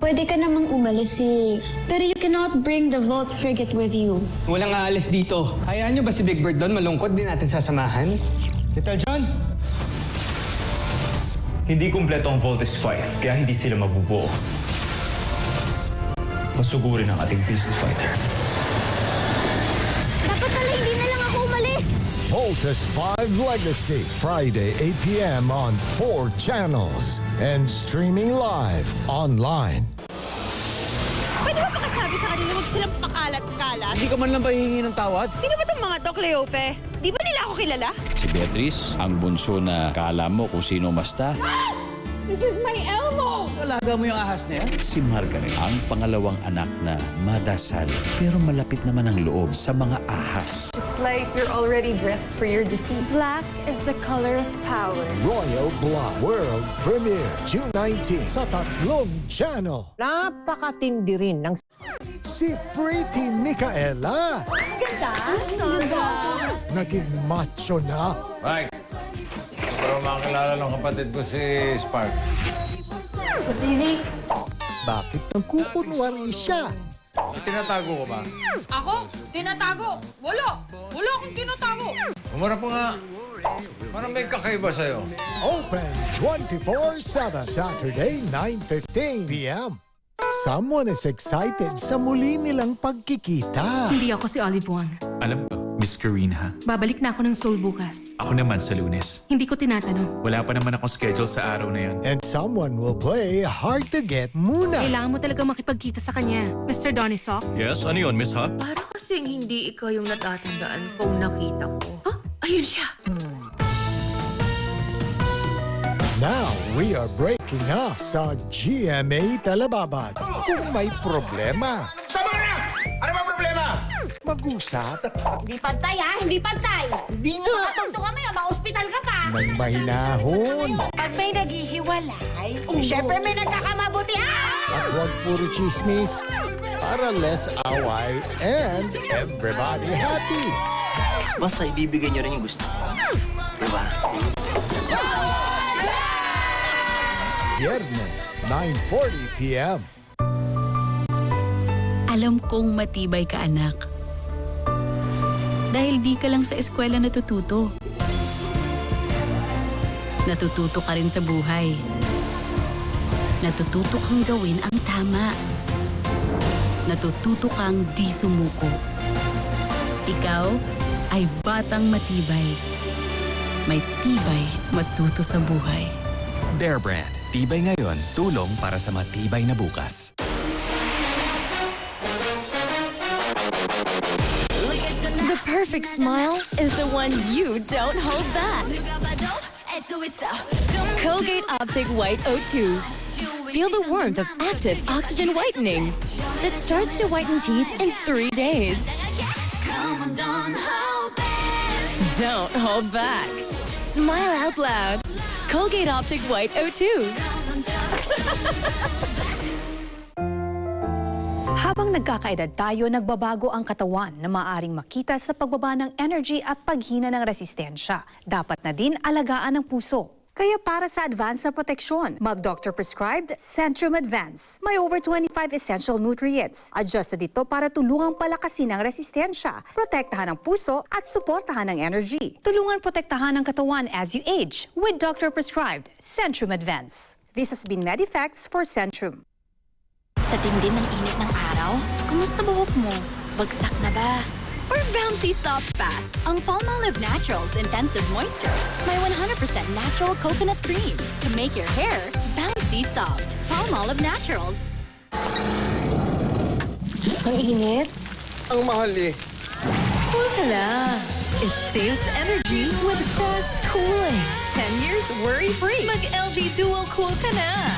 Pwede ka namang umalis pero you cannot bring the Vault frigate with you. Walang aalis dito. Hayaan nyo ba si Big Bird doon? Malungkot din natin sasamahan. Little John? Hindi kumpleto ang Voltes 5, kaya hindi sila mabubuo. Masugurin ang ating Beast Fighter. Dapat pala hindi na lang ako umalis. Voltes 5 Legacy, Friday, 8 p.m. on 4 channels and streaming live online. Pwede ba pakasabi sa kanila huwag silang pakalat-kalat? Hindi ka man lang ba hihingi ng tawad? Sino ba itong mga to, Cleope? Di ba nila ako kilala? Si Beatrice, ang bunso na kala mo kung sino masta. This is my Elmo! Alaga mo yung ahas na yan? Si Margaret, ang pangalawang anak na madasal pero malapit naman ang loob sa mga ahas. It's like you're already dressed for your defeat. Black is the color of power. Royal Blood World Premiere, June 19 sa 3 channel. Napakatindi rin ng Si Pretty Micaela. Ganda. Naging macho na. Mike, pero makakilala ng kapatid ko si Spark. Bakit nagkukunwari siya? Tinatago ko ba? Ako? Tinatago? Wala. Wala akong tinatago. Umarap mo nga. Parang may kakaiba sa'yo. Open 24/7 Saturday 9:15 p.m. Someone is excited sa muli nilang pagkikita. Hindi ako si Olive Wang. Alam ko, Miss Karina. Babalik na ako ng Seoul bukas. Ako naman sa Lunes. Hindi ko tinatanong. Wala pa naman akong schedule sa araw na yun. And someone will play hard to get muna. Kailangan mo talaga makipagkita sa kanya. Mr. Donisok? Yes? Ano yun, Miss Ha? Para kasing hindi ikaw yung natatandaan kung nakita ko. Ayun siya! Now, we are breaking up sa GMA Telebabad. Kung may problema, Sama na! Ano ba problema? mag-usap Hindi pantay, ha? Hindi pantay. Hindi nga. Matunto ka maya, ma-hospital ka pa. ng mahinahon. Pag may naghihiwalay, syempre may nagkakamabutihan. At huwag puro chismis para less away and everybody happy. Basta ibibigay nyo rin yung gusto ko. Diba? Viernes, 9:40 p.m. Alam kong matibay ka, anak. Dahil di ka lang sa eskwela natututo. Natututo ka rin sa buhay. Natututo kang gawin ang tama. Natututo kang di sumuko. Ikaw ay batang matibay. May tibay matuto sa buhay. Bear Brand. Tibay ngayon, tulong para sa matibay na bukas. The perfect smile is the one you don't hold back. Colgate Optic White O2. Feel the warmth of active oxygen whitening that starts to whiten teeth in 3 days. Don't hold back. Smile out loud. Colgate Optic White O2. Habang nagkakaedad tayo, nagbabago ang katawan na maaaring makita sa pagbaba ng energy at paghina ng resistensya. Dapat na din alagaan ang puso. Kaya para sa advance na proteksyon, mag-doctor prescribed Centrum Advance. May over 25 essential nutrients. Adjusted ito para tulungang palakasin ang resistensya, protektahan ang puso at suportahan ang energy. Tulungan protektahan ang katawan as you age with doctor prescribed Centrum Advance. This has been MedEffects for Centrum. Sa tindi ng init ng araw, kumusta buhok mo? Bagsak na ba? Or bouncy soft pa? Ang Palmolive Naturals Intensive Moisture may 100% natural coconut cream to make your hair bouncy soft. Palmolive Naturals. Ang init? Ang mahal eh. Cool ka na. It saves energy with fast cooling. 10 years worry-free. Mag-LG Dual Cool ka na.